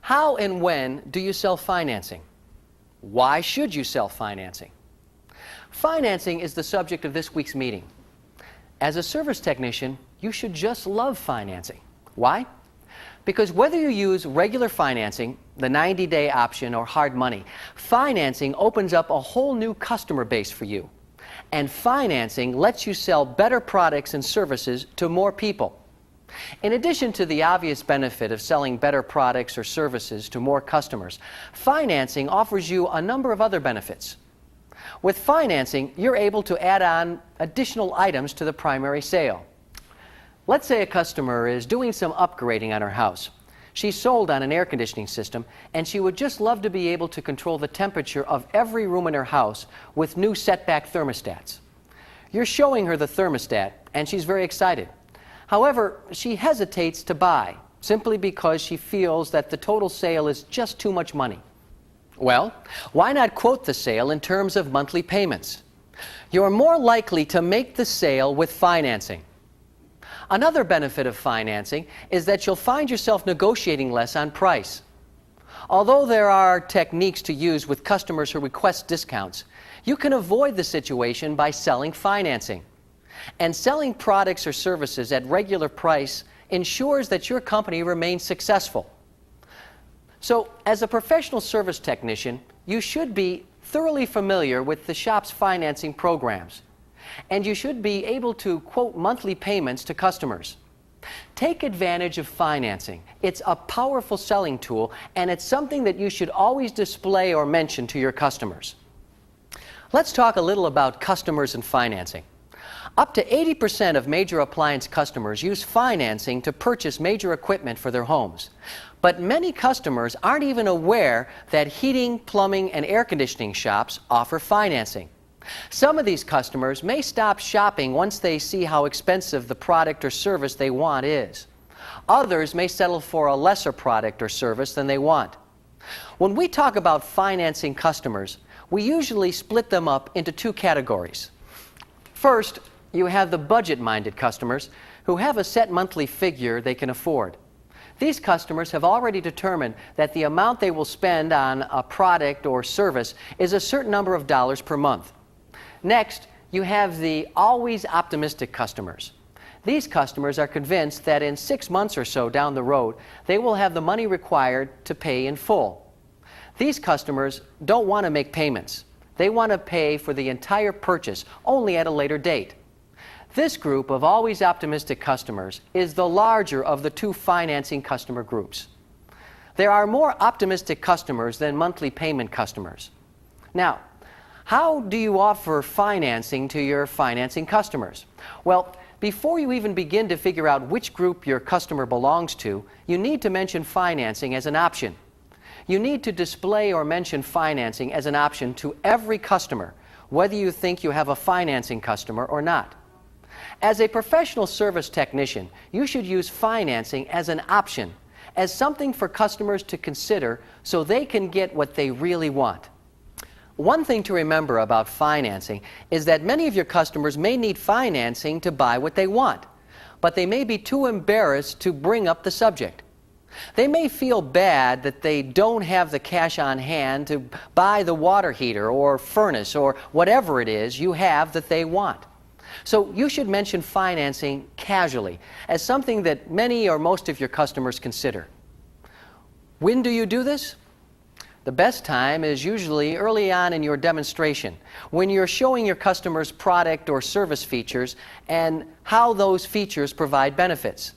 How and when do you sell financing? Why should you sell financing? Financing is the subject of this week's meeting. As a service technician, you should just love financing. Why? Because whether you use regular financing, the 90-day option, or hard money, financing opens up a whole new customer base for you. And financing lets you sell better products and services to more people. In addition to the obvious benefit of selling better products or services to more customers, financing offers you a number of other benefits. With financing, you're able to add on additional items to the primary sale. Let's say a customer is doing some upgrading on her house. She's sold on an air conditioning system, and she would just love to be able to control the temperature of every room in her house with new setback thermostats. You're showing her the thermostat, and she's very excited. However, she hesitates to buy, simply because she feels that the total sale is just too much money. Well, why not quote the sale in terms of monthly payments? You're more likely to make the sale with financing. Another benefit of financing is that you'll find yourself negotiating less on price. Although there are techniques to use with customers who request discounts, you can avoid the situation by selling financing. And selling products or services at regular price ensures that your company remains successful. So, as a professional service technician, you should be thoroughly familiar with the shop's financing programs. And you should be able to quote monthly payments to customers. Take advantage of financing. It's a powerful selling tool, and it's something that you should always display or mention to your customers. Let's talk a little about customers and financing. Up to 80% of major appliance customers use financing to purchase major equipment for their homes. But many customers aren't even aware that heating, plumbing, and air conditioning shops offer financing. Some of these customers may stop shopping once they see how expensive the product or service they want is. Others may settle for a lesser product or service than they want. When we talk about financing customers, we usually split them up into two categories. First, you have the budget-minded customers who have a set monthly figure they can afford. These customers have already determined that the amount they will spend on a product or service is a certain number of dollars per month. Next, you have the always optimistic customers. These customers are convinced that in 6 months or so down the road, they will have the money required to pay in full. These customers don't want to make payments. They want to pay for the entire purchase only at a later date. This group of always optimistic customers is the larger of the two financing customer groups. There are more optimistic customers than monthly payment customers. Now, how do you offer financing to your financing customers? Well, before you even begin to figure out which group your customer belongs to, you need to mention financing as an option. You need to display or mention financing as an option to every customer, whether you think you have a financing customer or not. As a professional service technician, you should use financing as an option, as something for customers to consider so they can get what they really want. One thing to remember about financing is that many of your customers may need financing to buy what they want, but they may be too embarrassed to bring up the subject. They may feel bad that they don't have the cash on hand to buy the water heater or furnace or whatever it is you have that they want. So you should mention financing casually as something that many or most of your customers consider. When do you do this? The best time is usually early on in your demonstration, when you're showing your customers product or service features and how those features provide benefits.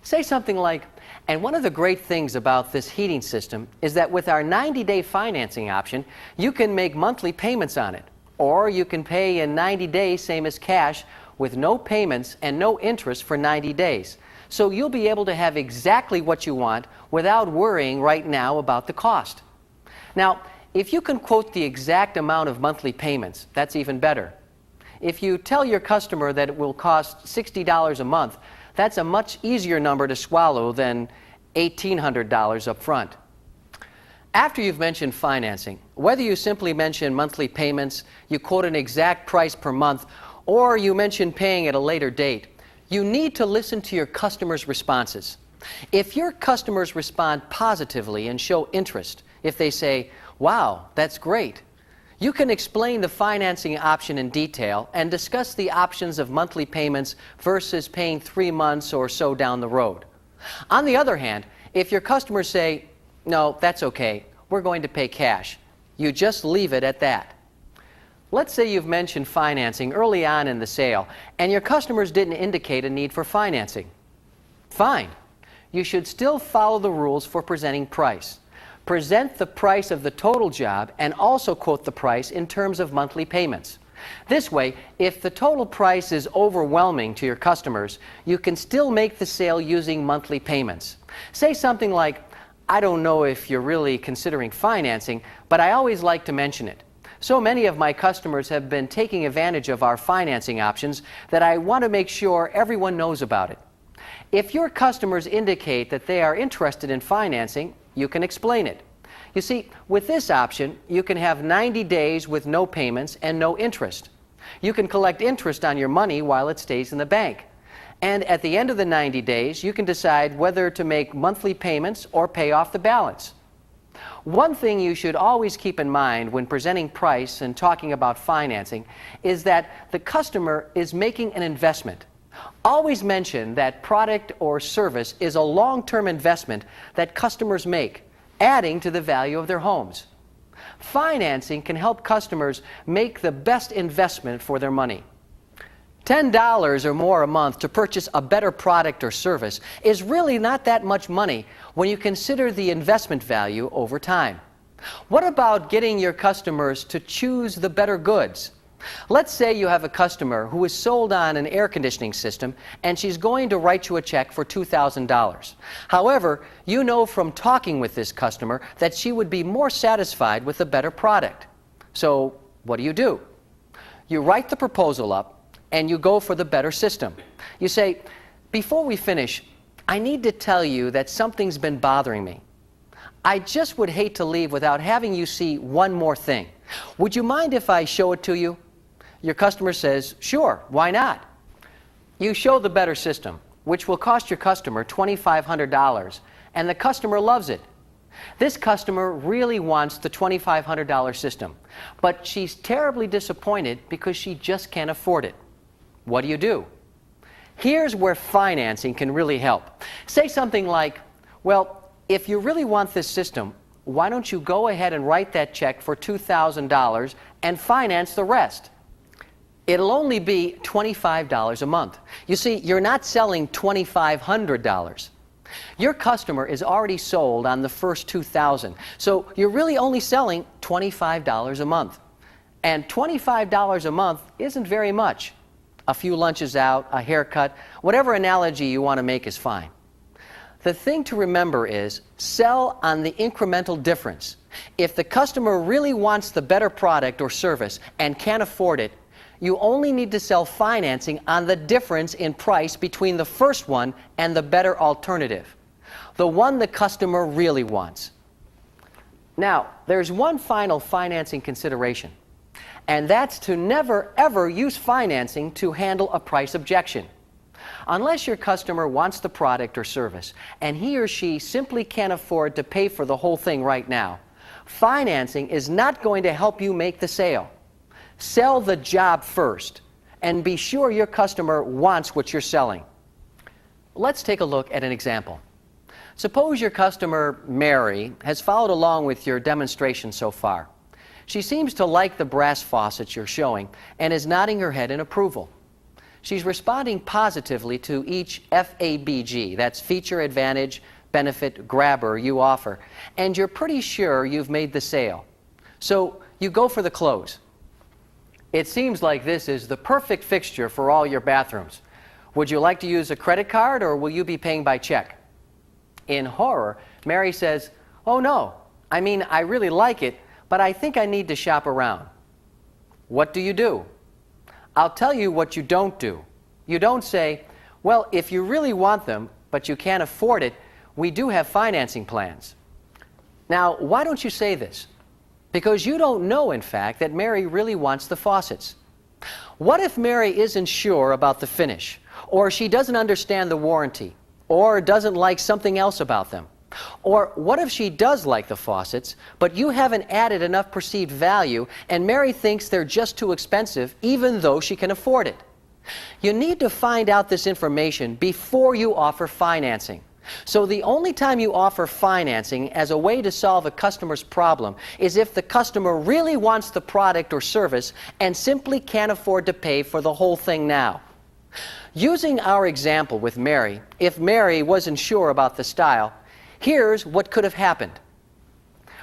Say something like, "And one of the great things about this heating system is that with our 90-day financing option, you can make monthly payments on it. Or you can pay in 90 days, same as cash, with no payments and no interest for 90 days. So you'll be able to have exactly what you want without worrying right now about the cost." Now, if you can quote the exact amount of monthly payments, that's even better. If you tell your customer that it will cost $60 a month, that's a much easier number to swallow than $1,800 up front. After you've mentioned financing, whether you simply mention monthly payments, you quote an exact price per month, or you mention paying at a later date, you need to listen to your customers' responses. If your customers respond positively and show interest, if they say, "Wow, that's great," you can explain the financing option in detail and discuss the options of monthly payments versus paying 3 months or so down the road. On the other hand, if your customers say, "No, that's okay, we're going to pay cash," you just leave it at that. Let's say you've mentioned financing early on in the sale and your customers didn't indicate a need for financing. Fine. You should still follow the rules for presenting price. Present the price of the total job and also quote the price in terms of monthly payments. This way, if the total price is overwhelming to your customers, you can still make the sale using monthly payments. Say something like, "I don't know if you're really considering financing, but I always like to mention it. So many of my customers have been taking advantage of our financing options that I want to make sure everyone knows about it." If your customers indicate that they are interested in financing, you can explain it. You see, with this option, you can have 90 days with no payments and no interest. You can collect interest on your money while it stays in the bank. And at the end of the 90 days, you can decide whether to make monthly payments or pay off the balance. One thing you should always keep in mind when presenting price and talking about financing is that the customer is making an investment. Always mention that product or service is a long-term investment that customers make, adding to the value of their homes. Financing can help customers make the best investment for their money. $10 or more a month to purchase a better product or service is really not that much money when you consider the investment value over time. What about getting your customers to choose the better goods? Let's say you have a customer who is sold on an air conditioning system and she's going to write you a check for $2,000. However, you know from talking with this customer that she would be more satisfied with a better product. So what do? You write the proposal up and you go for the better system. You say, "Before we finish, I need to tell you that something's been bothering me. I just would hate to leave without having you see one more thing. Would you mind if I show it to you?" Your customer says, "Sure, why not?" You show the better system, which will cost your customer $2,500, and the customer loves it. This customer really wants the $2,500 system, but she's terribly disappointed because she just can't afford it. What do? Here's where financing can really help. Say something like, "Well, if you really want this system, why don't you go ahead and write that check for $2,000 and finance the rest? It'll only be $25 a month. You see, you're not selling $2,500. Your customer is already sold on the first $2,000, so you're really only selling $25 a month. And $25 a month isn't very much. A few lunches out, a haircut, whatever analogy you want to make is fine. The thing to remember is sell on the incremental difference. If the customer really wants the better product or service and can't afford it, you only need to sell financing on the difference in price between the first one and the better alternative, the one the customer really wants. Now, there's one final financing consideration, and that's to never ever use financing to handle a price objection. Unless your customer wants the product or service and he or she simply can't afford to pay for the whole thing right now, financing is not going to help you make the sale. Sell the job first and be sure your customer wants what you're selling. Let's take a look at an example. Suppose your customer, Mary, has followed along with your demonstration so far. She seems to like the brass faucets you're showing and is nodding her head in approval. She's responding positively to each FABG, that's feature, advantage, benefit, grabber you offer, and you're pretty sure you've made the sale. So you go for the close. It seems like this is the perfect fixture for all your bathrooms. Would you like to use a credit card or will you be paying by check? In horror, Mary says, "Oh no, I mean, I really like it, but I think I need to shop around." What do? I'll tell you what you don't do. You don't say, "Well, if you really want them, but you can't afford it, we do have financing plans." Now, why don't you say this? Because you don't know, in fact, that Mary really wants the faucets. What if Mary isn't sure about the finish, or she doesn't understand the warranty? or doesn't like something else about them? Or what if she does like the faucets, but you haven't added enough perceived value and Mary thinks they're just too expensive even though she can afford it? You need to find out this information before you offer financing. So the only time you offer financing as a way to solve a customer's problem is if the customer really wants the product or service and simply can't afford to pay for the whole thing now. Using our example with Mary, if Mary wasn't sure about the style, here's what could have happened.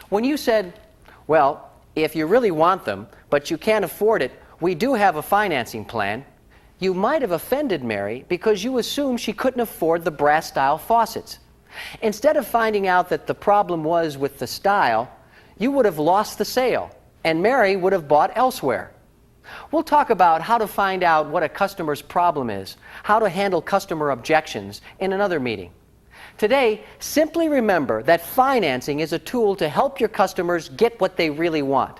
When you said, well, if you really want them, but you can't afford it, we do have a financing plan, you might have offended Mary because you assumed she couldn't afford the brass-style faucets. Instead of finding out that the problem was with the style, you would have lost the sale, and Mary would have bought elsewhere. We'll talk about how to find out what a customer's problem is, how to handle customer objections in another meeting. Today, simply remember that financing is a tool to help your customers get what they really want.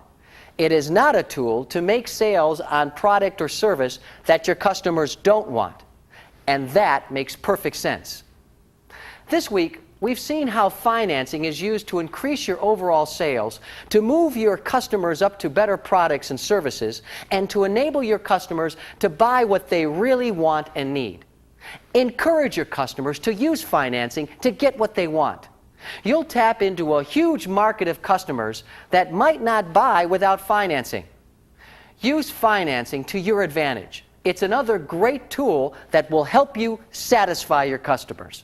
It is not a tool to make sales on product or service that your customers don't want. And that makes perfect sense. This week, we've seen how financing is used to increase your overall sales, to move your customers up to better products and services, and to enable your customers to buy what they really want and need. Encourage your customers to use financing to get what they want. You'll tap into a huge market of customers that might not buy without financing. Use financing to your advantage. It's another great tool that will help you satisfy your customers.